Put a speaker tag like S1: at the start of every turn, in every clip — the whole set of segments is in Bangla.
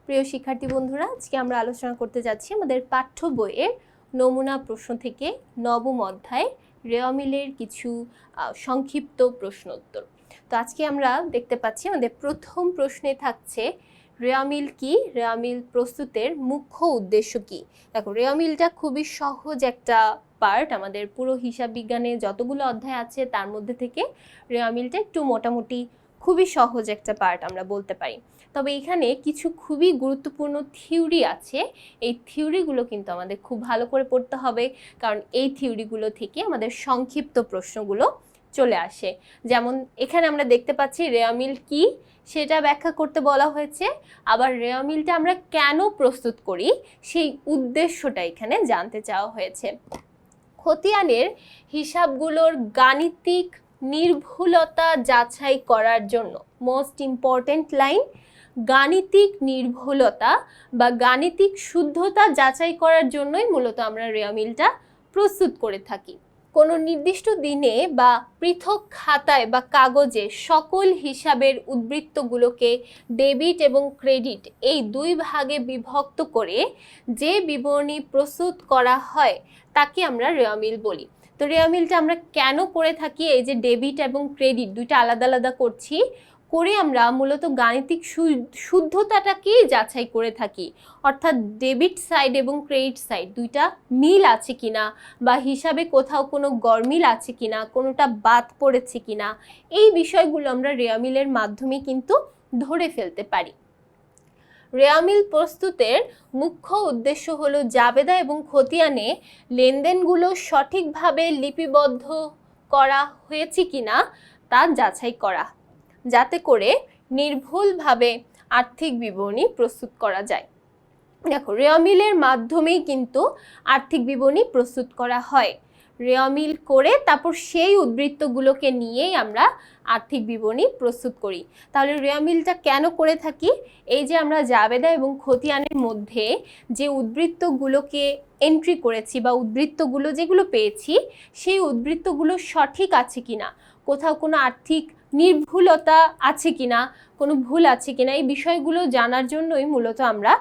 S1: প্রিয় শিক্ষার্থী বন্ধুরা, আজকে আমরা আলোচনা করতে যাচ্ছি আমাদের পাঠ্য বইয়ের নমুনা প্রশ্ন থেকে নবম অধ্যায় রেওয়ামিলের কিছু সংক্ষিপ্ত প্রশ্নোত্তর। তো আজকে আমরা দেখতে পাচ্ছি আমাদের প্রথম প্রশ্নে থাকছে রেওয়ামিল কি, রেওয়ামিল প্রস্তুতের মুখ্য উদ্দেশ্য কি। দেখো, রেওয়ামিলটা খুবই সহজ একটা পার্ট। আমাদের পুরো হিসাব বিজ্ঞানে যতগুলো অধ্যায় আছে তার মধ্যে থেকে রেওয়ামিলটা একটু মোটামুটি খুবই সহজ একটা পার্ট আমরা বলতে পারি। তবে এখানে কিছু খুবই গুরুত্বপূর্ণ থিওরি আছে। এই থিওরিগুলো কিন্তু আমাদের খুব ভালো করে পড়তে হবে, কারণ এই থিওরিগুলো থেকে আমাদের সংক্ষিপ্ত প্রশ্নগুলো চলে আসে। যেমন এখানে আমরা দেখতে পাচ্ছি রেওয়ামিল কি সেটা ব্যাখ্যা করতে বলা হয়েছে, আবার রেওয়ামিলটা আমরা কেন প্রস্তুত করি সেই উদ্দেশ্যটা এখানে জানতে চাওয়া হয়েছে। খতিয়ানের হিসাবগুলোর গাণিতিক নির্ভুলতা যাচাই করার জন্য, মোস্ট ইম্পর্টেন্ট লাইন, গাণিতিক নির্ভুলতা বা গাণিতিক শুদ্ধতা যাচাই করার জন্যই মূলত আমরা রেওয়ামিলটা প্রস্তুত করে থাকি। কোনো নির্দিষ্ট দিনে বা পৃথক খাতায় বা কাগজে সকল হিসাবের উদ্বৃত্তগুলোকে ডেবিট এবং ক্রেডিট এই দুই ভাগে বিভক্ত করে যে বিবরণী প্রস্তুত করা হয় তাকে আমরা রেওয়ামিল বলি। তো রেওয়ামিলটা আমরা কেন করে থাকি, এই যে ডেবিট এবং ক্রেডিট দুইটা আলাদা আলাদা করছি, করে আমরা মূলত গাণিতিক শুদ্ধতাটাকেই যাচাই করে থাকি। অর্থাৎ ডেবিট সাইড এবং ক্রেডিট সাইড দুইটা মিল আছে কিনা, বা হিসাবে কোথাও কোনো গরমিল আছে কিনা, কোনোটা বাদ পড়েছে কিনা, এই বিষয়গুলো আমরা রেওয়ামিলের মাধ্যমে কিন্তু ধরে ফেলতে পারি। রেওয়ামিল প্রস্তুতের মুখ্য উদ্দেশ্য হলো জাবেদা এবং খতিয়ানে লেনদেনগুলো সঠিকভাবে লিপিবদ্ধ করা হয়েছে কিনা তা যাচাই করা, যাতে করে নির্ভুলভাবে আর্থিক বিবরণী প্রস্তুত করা যায়। দেখো, রেওয়ামিলের মাধ্যমেই কিন্তু আর্থিক বিবরণী প্রস্তুত করা হয়। রেওয়ামিল করে তারপর সেই উদ্বৃত্তগুলোকে নিয়েই আমরা আর্থিক বিবরণী প্রস্তুত করি। তাহলে রেওয়ামিলটা কেন করে থাকি, এই যে আমরা জাবেদা এবং খতিয়ানের মধ্যে যে উদ্বৃত্তগুলোকে এন্ট্রি করেছি বা উদ্বৃত্তগুলো যেগুলো পেয়েছি, সেই উদ্বৃত্তগুলো সঠিক আছে কিনা, কোথাও কোনো আর্থিক নির্ভুলতা আছে কিনা, কোনো ভুল আছে কিনা, এই বিষয়গুলো জানার জন্যই মূলত আমরা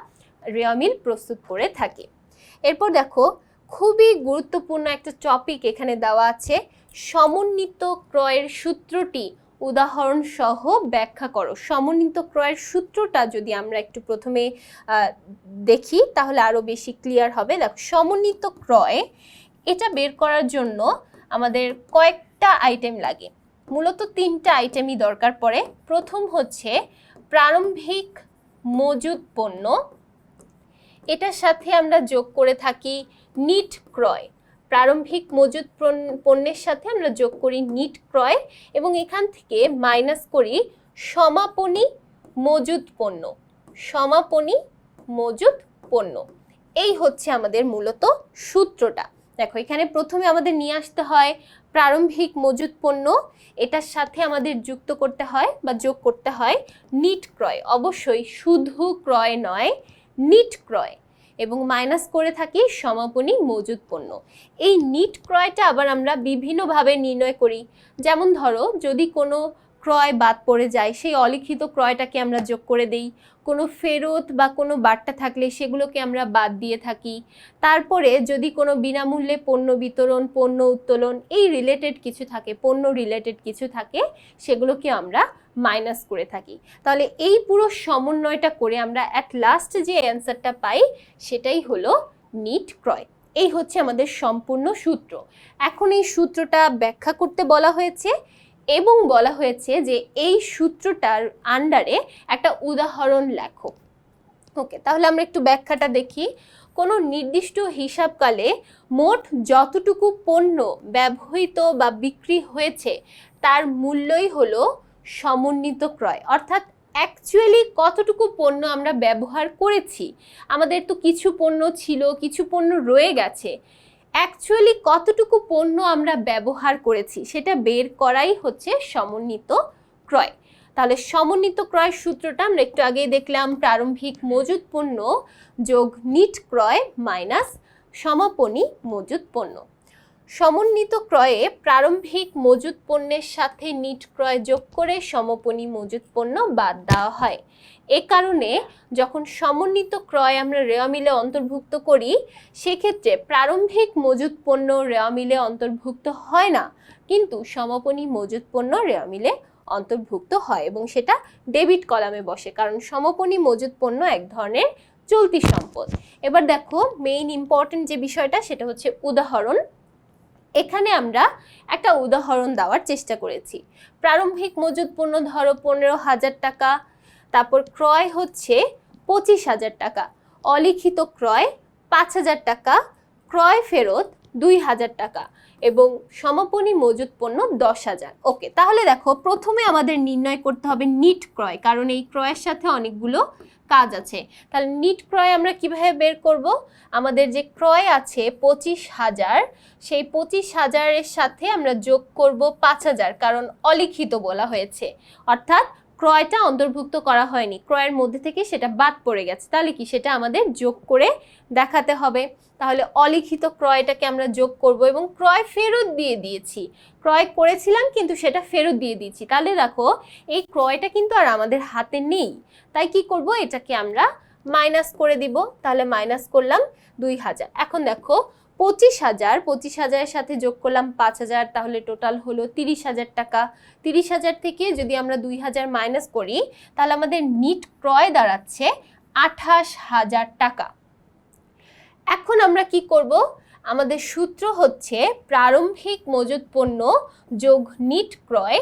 S1: রেওয়ামিল প্রস্তুত করে থাকি। এরপর দেখো, খুবই গুরুত্বপূর্ণ একটা টপিক এখানে দেওয়া আছে, সমন্বিত ক্রয়ের সূত্রটি উদাহরণ সহ ব্যাখ্যা করো। সমন্বিত ক্রয়ের সূত্রটা যদি আমরা একটু প্রথমে দেখি তাহলে আরো বেশি ক্লিয়ার হবে। দেখো, সমন্বিত ক্রয় এটা বের করার জন্য আমাদের কয়েকটা আইটেম লাগে, মূলত তিনটা আইটেমই দরকার পড়ে। প্রথম হচ্ছে প্রারম্ভিক মজুদ পণ্য, এটার সাথে আমরা যোগ করে থাকি নিট ক্রয়। প্রারম্ভিক মজুদ পণ্যের সাথে আমরা যোগ করি নিট ক্রয় এবং এখান থেকে মাইনাস করি সমাপনী মজুদ পণ্য। সমাপনী মজুদ পণ্য, এই হচ্ছে আমাদের মূলত সূত্রটা। দেখো, এখানে প্রথমে আমাদের নিয়ে আসতে হয় প্রারম্ভিক মজুদ পণ্য, এটার সাথে আমাদের যুক্ত করতে হয় বা যোগ করতে হয় নিট ক্রয়, অবশ্যই শুধু ক্রয় নয়, নিট ক্রয়, এবং মাইনাস করে থাকি সমাপনী মজুদ পণ্য। এই নিট ক্রয়টা আবার আমরা বিভিন্নভাবে নির্ণয় করি। যেমন ধরো, যদি কোনো ক্রয় বাদ পড়ে যায়, সেই অলিখিত ক্রয়টাকে আমরা যোগ করে দেই। কোনো ফেরত বা কোনো বার্তা থাকলে সেগুলোকে আমরা বাদ দিয়ে থাকি। তারপরে যদি কোনো বিনামূল্যে পণ্য বিতরণ, পণ্য উত্তোলন এই রিলেটেড কিছু থাকে, পণ্য রিলেটেড কিছু থাকে, সেগুলোকে আমরা মাইনাস করে থাকি। তাহলে এই পুরো সমন্বয়টা করে আমরা অ্যাট লাস্ট যে অ্যান্সারটা পাই সেটাই হলো নিট ক্রয়। এই হচ্ছে আমাদের সম্পূর্ণ সূত্র। এখন এই সূত্রটা ব্যাখ্যা করতে বলা হয়েছে এবং বলা হয়েছে যে এই সূত্রটার আন্ডারে একটা উদাহরণ লেখো। ওকে, তাহলে আমরা একটু ব্যাখ্যাটা দেখি। কোনো নির্দিষ্ট হিসাবকালে মোট যতটুকু পণ্য ব্যবহৃত বা বিক্রি হয়েছে তার মূল্যই হলো সমন্বিত ক্রয়। অর্থাৎ অ্যাকচুয়ালি কতটুকু পণ্য আমরা ব্যবহার করেছি, আমাদের তো কিছু পণ্য ছিল, কিছু পণ্য রয়ে গেছে, অ্যাকচুয়ালি কতটুকু পণ্য আমরা ব্যবহার করেছি সেটা বের করাই হচ্ছে সমন্বিত ক্রয়। তাহলে সমন্বিত ক্রয় সূত্রটা আমরা একটু আগেই দেখলাম, প্রারম্ভিক মজুদ পণ্য যোগ নিট ক্রয় মাইনাস সমাপনী মজুদ পণ্য। সমন্বিত ক্রয়ে প্রারম্ভিক মজুত পণ্যের সাথে নিট ক্রয় যোগ করে সমাপনী মজুত পণ্য বাদ দেওয়া হয়। এ কারণে যখন সমন্বিত ক্রয় আমরা রেওয়া মিলে অন্তর্ভুক্ত করি সেক্ষেত্রে প্রারম্ভিক মজুত পণ্য রেওয়া মিলে অন্তর্ভুক্ত হয় না, কিন্তু সমাপনী মজুত পণ্য রেওয়া মিলে অন্তর্ভুক্ত হয় এবং সেটা ডেবিট কলামে বসে, কারণ সমাপনী মজুত পণ্য এক ধরনের চলতি সম্পদ। এবার দেখো মেইন ইম্পর্টেন্ট যে বিষয়টা সেটা হচ্ছে উদাহরণ। এখানে আমরা একটা উদাহরণ দেওয়ার চেষ্টা করেছি। প্রারম্ভিক মজুত পণ্য ধরো 15,000 টাকা, তারপর ক্রয় হচ্ছে 25,000 টাকা, অলিখিত ক্রয় 5,000 টাকা, ক্রয় ফেরত 2,000 টাকা এবং সমাপনী মজুত পণ্য 10,000। ওকে, তাহলে দেখো প্রথমে আমাদের নির্ণয় করতে হবে নিট ক্রয়, কারণ এই ক্রয়ের সাথে অনেকগুলো কাজ আছে। তাহলে নিট ক্রয় আমরা কিভাবে বের করব? আমাদের যে ক্রয় আছে 25,000, সেই 25,000-এর সাথে আমরা যোগ করব 5,000, কারণ অলিখিত বলা হয়েছে, অর্থাৎ ক্রয়টা অন্তর্ভুক্ত করা হয়নি, ক্রয়ের মধ্যে থেকে সেটা বাদ পড়ে গেছে। তাহলে কি সেটা আমাদের যোগ করে দেখাতে হবে। তাহলে অলিখিত ক্রয়টাকে আমরা যোগ করব এবং ক্রয় ফেরত দিয়ে দিয়েছি, ক্রয় করেছিলাম কিন্তু সেটা ফেরত দিয়ে দিয়েছি। তাহলে দেখো এই ক্রয়টা কিন্তু আর আমাদের হাতে নেই, তাই কি করব, এটাকে আমরা মাইনাস করে দিব। তাহলে মাইনাস করলাম 2,000। এখন দেখো 25,000-এর সাথে যোগ করলাম 5,000, তাহলে টোটাল হলো 30,000 টাকা। 30,000 থেকে যদি আমরা 2,000 মাইনাস করি তাহলে আমাদের নিট ক্রয় দাঁড়াচ্ছে 28,000 টাকা। এখন আমরা কি করব? আমাদের সূত্র হচ্ছে প্রারম্ভিক মজুত পণ্য যোগ নিট ক্রয়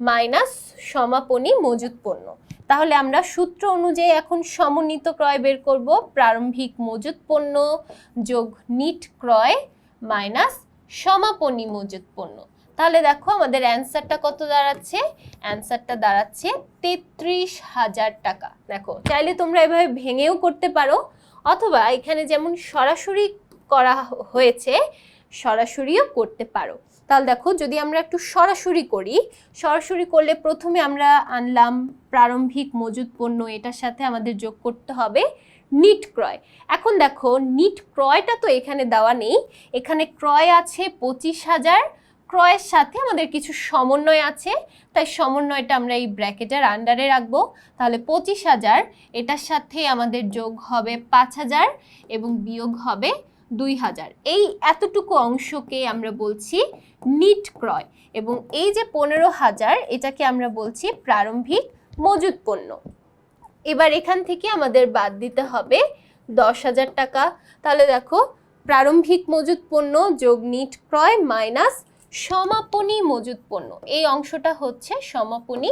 S1: মাইনাস সমাপনী মজুত পণ্য। তাহলে আমরা সূত্র অনুযায়ী এখন সমন্বিত ক্রয় বের করব, প্রারম্ভিক মজুত পণ্য যোগ নিট ক্রয় মাইনাস সমাপনী মজুত পণ্য। তাহলে দেখো আমাদের অ্যান্সারটা কত দাঁড়াচ্ছে? অ্যান্সারটা দাঁড়াচ্ছে 33,000 টাকা। দেখো চাইলে তোমরা এভাবে ভেঙেও করতে পারো, অথবা এখানে যেমন সরাসরি করা হয়েছে সরাসরিও করতে পারো। তাহলে দেখো যদি আমরা একটু সরাসরি করি, সরাসরি করলে প্রথমে আমরা আনলাম প্রারম্ভিক মজুত পণ্য, এটার সাথে আমাদের যোগ করতে হবে নিট ক্রয়। এখন দেখো নিট ক্রয়টা তো এখানে দেওয়া নেই, এখানে ক্রয় আছে 25,000, ক্রয়ের সাথে আমাদের কিছু সমন্বয় আছে, তাই সমন্বয়টা আমরা এই ব্র্যাকেটের আন্ডারে রাখবো। তাহলে 25,000, এটার সাথে আমাদের যোগ হবে 5,000 এবং বিয়োগ হবে 2,000। এই এতটুকু অংশকে আমরা বলছি নিট ক্রয়, এবং এই যে 15,000 এটাকে আমরা বলছি প্রারম্ভিক মজুত পণ্য। এবার এখান থেকে আমাদের বাদ দিতে হবে 10,000 টাকা। তাহলে দেখো প্রারম্ভিক মজুত পণ্য যোগ নিট ক্রয় মাইনাস সমাপনী মজুত পণ্য, এই অংশটা হচ্ছে সমাপনী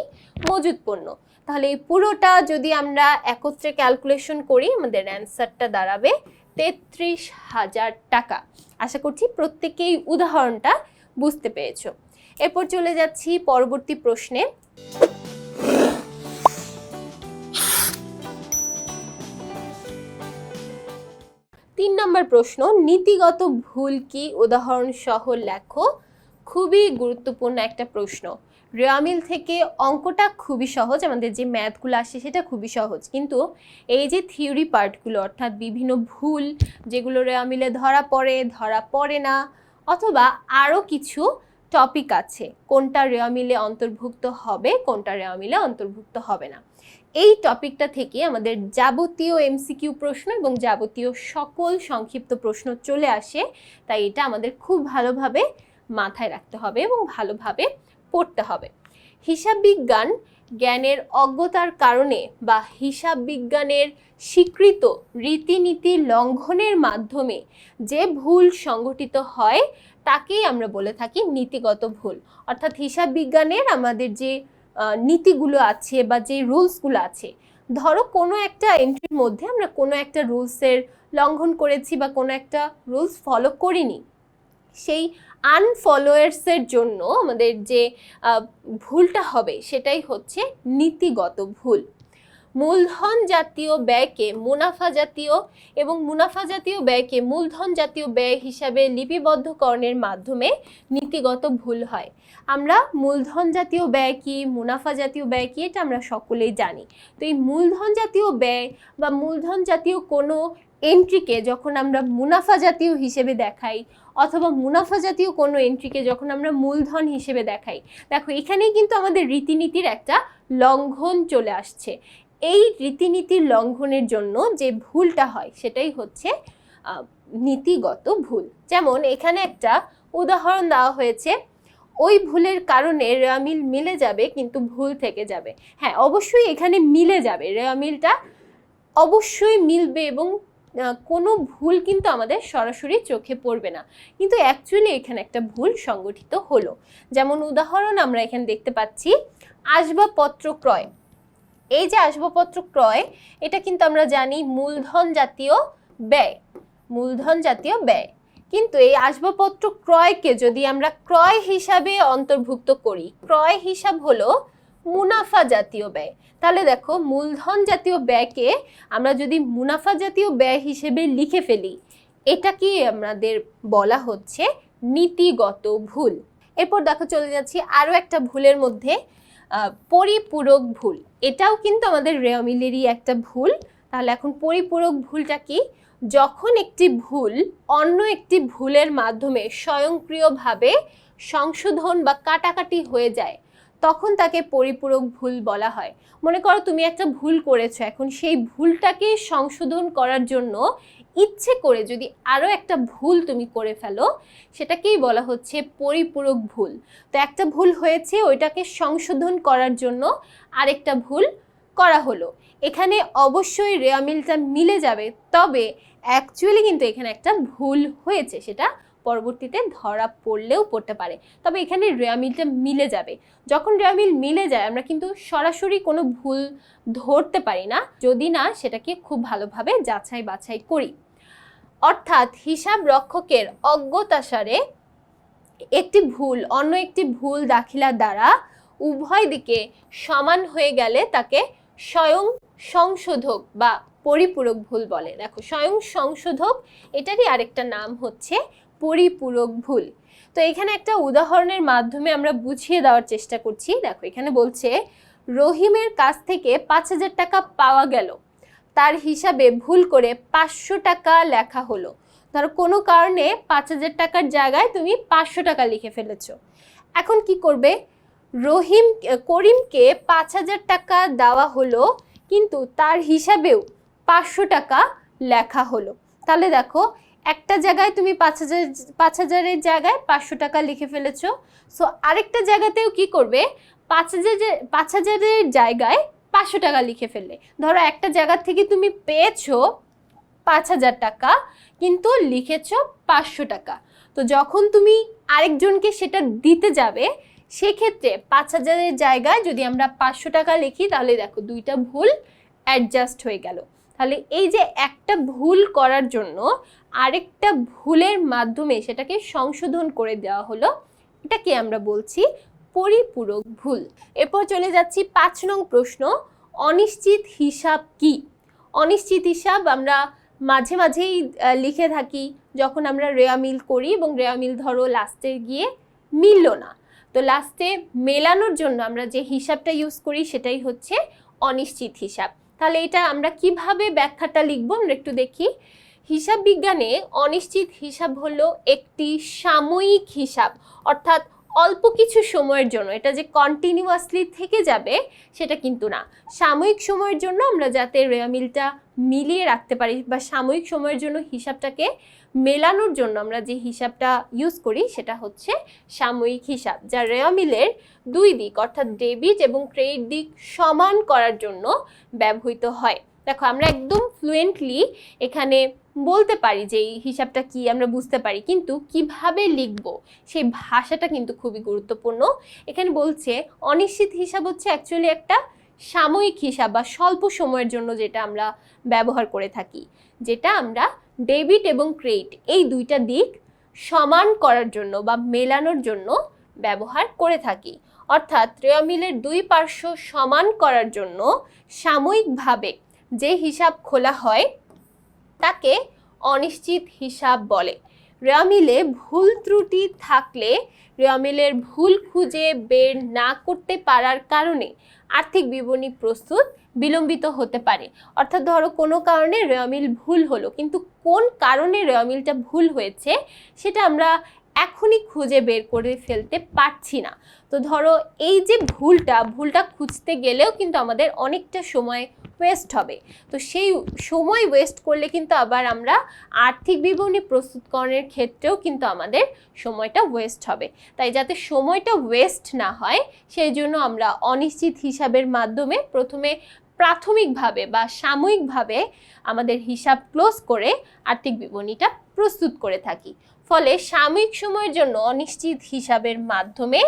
S1: মজুত পণ্য। তাহলে এই পুরোটা যদি আমরা একত্রে ক্যালকুলেশন করি আমাদের অ্যান্সারটা দাঁড়াবে 33,000 টাকা। আশা করছি প্রত্যেকেই উদাহরণটা বুঝতে পেরেছো। এরপর চলে যাচ্ছি পরবর্তী প্রশ্নে। 3 নম্বর প্রশ্ন, নীতিগত ভুল কি? উদাহরণ সহ লেখো। খুবই গুরুত্বপূর্ণ একটা প্রশ্ন। রেওয়া মিল থেকে অঙ্কটা খুবই সহজ, আমাদের যে ম্যাথগুলো আসে সেটা খুবই সহজ, কিন্তু এই যে থিওরি পার্টগুলো অর্থাৎ বিভিন্ন ভুল যেগুলো রেওয়া মিলে ধরা পড়ে না, অথবা আরও কিছু টপিক আছে কোনটা রেওয়া মিলে অন্তর্ভুক্ত হবে কোনটা রেওয়া মিলে অন্তর্ভুক্ত হবে না, এই টপিকটা থেকে আমাদের যাবতীয় এমসিকিউ প্রশ্ন এবং যাবতীয় সকল সংক্ষিপ্ত প্রশ্ন চলে আসে। তাই এটা আমাদের খুব ভালোভাবে মাথায় রাখতে হবে এবং ভালোভাবে পড়তে হবে। হিসাব বিজ্ঞান জ্ঞানের অজ্ঞতার কারণে বা হিসাব বিজ্ঞানের স্বীকৃত রীতিনীতি লঙ্ঘনের মাধ্যমে যে ভুল সংঘটিত হয় তাকেই আমরা বলে থাকি নীতিগত ভুল। অর্থাৎ হিসাব বিজ্ঞানের আমাদের যে নীতিগুলো আছে বা যে রুলসগুলো আছে, ধরো কোনো একটা এন্ট্রির মধ্যে আমরা কোনো একটা রুলসের লঙ্ঘন করেছি বা কোনো একটা রুলস ফলো করিনি, সেই আনফলোয়ার্সের জন্য আমাদের যে ভুলটা হবে সেটাই হচ্ছে নীতিগত ভুল। মূলধন জাতীয় ব্যয়কে মুনাফা জাতীয় এবং মুনাফা জাতীয় ব্যয়কে মূলধন জাতীয় ব্যয় হিসাবে লিপিবদ্ধকরণের মাধ্যমে নীতিগত ভুল হয়। আমরা মূলধন জাতীয় ব্যয় কি মুনাফা জাতীয় ব্যয় কি এটা আমরা সকলেই জানি। তো এই মূলধন জাতীয় ব্যয় বা মূলধন জাতীয় কোনো এন্ট্রিকে যখন আমরা মুনাফা জাতীয় হিসেবে দেখাই অথবা মুনাফা জাতীয় কোনো এন্ট্রিকে যখন আমরা মূলধন হিসেবে দেখাই, দেখো এখানেই কিন্তু আমাদের রীতিনীতির একটা লঙ্ঘন চলে আসছে। এই রীতিনীতির লঙ্ঘনের জন্য যে ভুলটা হয় সেটাই হচ্ছে নীতিগত ভুল। যেমন এখানে একটা উদাহরণ দেওয়া হয়েছে, ওই ভুলের কারণে রেওয়া মিল মিলে যাবে কিন্তু ভুল থেকে যাবে। হ্যাঁ, অবশ্যই এখানে মিলে যাবে, রেওয়া মিলটা অবশ্যই মিলবে এবং কোনো ভুল কিন্তু আমাদের সরাসরি চোখে পড়বে না, কিন্তু অ্যাকচুয়ালি এখানে একটা ভুল সংগঠিত হলো। যেমন উদাহরণ আমরা এখানে দেখতে পাচ্ছি আসবাবপত্র ক্রয়। এই যে আসবাবপত্র ক্রয়, এটা কিন্তু আমরা জানি মূলধন জাতীয় ব্যয়, মূলধন জাতীয় ব্যয়। কিন্তু এই আসবাবপত্র ক্রয়কে যদি আমরা ক্রয় হিসাবে অন্তর্ভুক্ত করি, ক্রয় হিসাব হলো মুনাফা জাতীয় ব্যয়, তাহলে দেখো মূলধন জাতীয় ব্যয়কে আমরা যদি মুনাফা জাতীয় ব্যয় হিসেবে লিখে ফেলি, এটা কি আমাদের বলা হচ্ছে নীতিগত ভুল। এরপর দেখো চলে যাচ্ছি আরও একটা ভুলের মধ্যে, পরিপূরক ভুল। এটাও কিন্তু আমাদের রেওয়া মিলেরই একটা ভুল। তাহলে এখন পরিপূরক ভুলটা কি? যখন একটি ভুল অন্য একটি ভুলের মাধ্যমে স্বয়ংক্রিয়ভাবে সংশোধন বা কাটাকাটি হয়ে যায়, তখন তাকে পরিপূরক ভুল বলা হয়। মনে করো তুমি একটা ভুল করেছো, এখন সেই ভুলটাকে সংশোধন করার জন্য ইচ্ছে করে যদি আরও একটা ভুল তুমি করে ফেলো, সেটাকেই বলা হচ্ছে পরিপূরক ভুল। তো একটা ভুল হয়েছে, ওইটাকে সংশোধন করার জন্য আরেকটা ভুল করা হলো। এখানে অবশ্যই রেওয়া মিলটা মিলে যাবে, তবে অ্যাকচুয়ালি কিন্তু এখানে একটা ভুল হয়েছে, সেটা পরবর্তীতে ধরা পড়লেও পড়তে পারে, তবে এখানে রেওয়া মিলটা মিলে যাবে। যখন রেওয়া মিল মিলে যায় আমরা কিন্তু সরাসরি কোনো ভুল ধরতে পারি না, যদি না সেটাকে খুব ভালোভাবে যাচাই বাছাই করি। অর্থাৎ হিসাব রক্ষকের অজ্ঞতাসারে একটি ভুল অন্য একটি ভুল দাখিলার দ্বারা উভয় দিকে সমান হয়ে গেলে তাকে স্বয়ং সংশোধক বা পরিপূরক ভুল বলে। দেখো স্বয়ং সংশোধক, এটারই আরেকটা নাম হচ্ছে পরিপূরক ভুল। তো এখানে একটা উদাহরণের মাধ্যমে আমরা বুঝিয়ে দেওয়ার চেষ্টা করছি। দেখো এখানে বলছে রহিমের কাছ থেকে 5,000 টাকা পাওয়া গেল, তার হিসাবে ভুল করে 500 টাকা লেখা হলো। ধরো কোনো কারণে 5,000 টাকার জায়গায় তুমি 500 টাকা লিখে ফেলেছো। এখন কি করবে? করিমকে 5,000 টাকা দেওয়া হলো, কিন্তু তার হিসাবেও 500 টাকা লেখা হলো। তাহলে দেখো একটা জায়গায় তুমি 5,000-এর জায়গায় 500 টাকা লিখে ফেলেছো। সো আরেকটা জায়গাতেও কি করবে? 5,000-এর জায়গায় 500 টাকা লিখে ফেললে। ধরো একটা জায়গা থেকে তুমি পেয়েছো 5,000 টাকা, কিন্তু লিখেছো 500 টাকা। তো যখন তুমি আরেকজনকে সেটা দিতে যাবে, সেক্ষেত্রে 5,000-এর জায়গায় যদি আমরা 500 টাকা লিখি, তাহলে দেখো দুইটা ভুল অ্যাডজাস্ট হয়ে গেল। তাহলে এই যে একটা ভুল করার জন্য আরেকটা ভুলের মাধ্যমে সেটাকে সংশোধন করে দেওয়া হলো, এটাকে আমরা বলছি পরিপূরক ভুল। এরপর চলে যাচ্ছি 5 নং প্রশ্ন, অনিশ্চিত হিসাব কি? অনিশ্চিত হিসাব আমরা মাঝে মাঝেই লিখে থাকি যখন আমরা রেওয়া মিল করি, এবং রেওয়া মিল ধরো লাস্টে গিয়ে মিলল না, তো লাস্টে মেলানোর জন্য আমরা যে হিসাবটা ইউজ করি সেটাই হচ্ছে অনিশ্চিত হিসাব। তাহলে এটা আমরা কিভাবে ব্যাখ্যাটা লিখবো আমরা একটু দেখি। হিসাব বিজ্ঞানে অনিশ্চিত হিসাব হলো একটি সাময়িক হিসাব, অর্থাৎ অল্প কিছু সময়ের জন্য, এটা যে কন্টিনিউয়াসলি থেকে যাবে সেটা কিন্তু না। সাময়িক সময়ের জন্য আমরা যাতে রেওয়া মিলটা মিলিয়ে রাখতে পারি বা সাময়িক সময়ের জন্য হিসাবটাকে মেলানোর জন্য আমরা যে হিসাবটা ইউজ করি সেটা হচ্ছে সাময়িক হিসাব, যা রেওয়া মিলের দুই দিক অর্থাৎ ডেবিট এবং ক্রেডিট দিক সমান করার জন্য ব্যবহৃত হয়। দেখো আমরা একদম ফ্লুয়েন্টলি এখানে বলতে পারি যে এই হিসাবটা কি, আমরা বুঝতে পারি, কিন্তু কিভাবে লিখব সেই ভাষাটা কিন্তু খুবই গুরুত্বপূর্ণ। এখানে বলছে অনিশ্চিত হিসাব হচ্ছে অ্যাকচুয়ালি একটা সাময়িক হিসাব বা স্বল্প সময়ের জন্য যেটা আমরা ব্যবহার করে থাকি, যেটা আমরা ডেবিট এবং ক্রেডিট এই দুইটা দিক সমান করার জন্য বা মেলানোর জন্য ব্যবহার করে থাকি। অর্থাৎ রেওয়া মিলের দুই পার্শ্ব সমান করার জন্য সাময়িকভাবে যে হিসাব খোলা হয় তাকে অনিশ্চিত হিসাব বলে। রেওয়া মিলে ভুল ত্রুটি থাকলে রেওয়া মিলের ভুল খুঁজে বের না করতে পারার কারণে আর্থিক বিবরণী প্রস্তুত বিলম্বিত হতে পারে। অর্থাৎ ধরো কোনো কারণে রেওয়ামিল ভুল হলো, কিন্তু কোন কারণে রেওয়ামিলটা ভুল হয়েছে সেটা আমরা এখনই খুঁজে বের করে ফেলতে পারছি না। তো ধরো এই যে ভুলটা খুঁজতে গেলেও কিন্তু আমাদের অনেকটা সময় ওয়েস্ট হবে। তো সেই সময় ওয়েস্ট করলে কিন্তু আবার আমরা আর্থিক বিবরণী প্রস্তুতকরণের ক্ষেত্রেও কিন্তু আমাদের সময়টা ওয়েস্ট হবে। তাই যাতে সময়টা ওয়েস্ট না হয় সেই জন্য আমরা অনিশ্চিত হিসাবের মাধ্যমে প্রথমে প্রাথমিকভাবে বা সাময়িকভাবে আমাদের হিসাব ক্লোজ করে আর্থিক বিবরণীটা প্রস্তুত করে থাকি। ফলে সাময়িক সময়ের জন্য অনিশ্চিত হিসাবের মাধ্যমে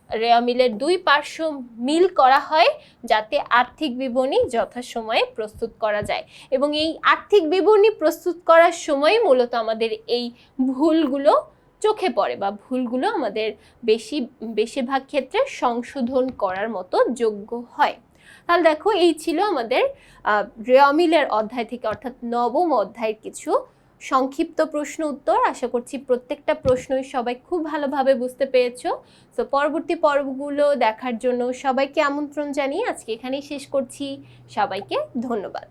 S1: রেওয়ামিলের দুই পার্শ্ব মিল করা হয় যাতে আর্থিক বিবরণী যথাসময়ে প্রস্তুত করা যায়। এবং এই আর্থিক বিবরণী প্রস্তুত করার সময় মূলত আমাদের এই ভুলগুলো চোখে পড়ে বা ভুলগুলো আমাদের বেশিরভাগ ক্ষেত্রে সংশোধন করার মতো যোগ্য হয়। তাহলে দেখো এই ছিল আমাদের রেওয়ামিলের অধ্যায় থেকে অর্থাৎ নবম অধ্যায়ের কিছু সংক্ষিপ্ত প্রশ্ন উত্তর। আশা করছি প্রত্যেকটা প্রশ্নই সবাই খুব ভালোভাবে বুঝতে পেরেছো। তো পরবর্তী পর্বগুলো দেখার জন্য সবাইকে আমন্ত্রণ জানিয়ে আজকে এখানেই শেষ করছি। সবাইকে ধন্যবাদ।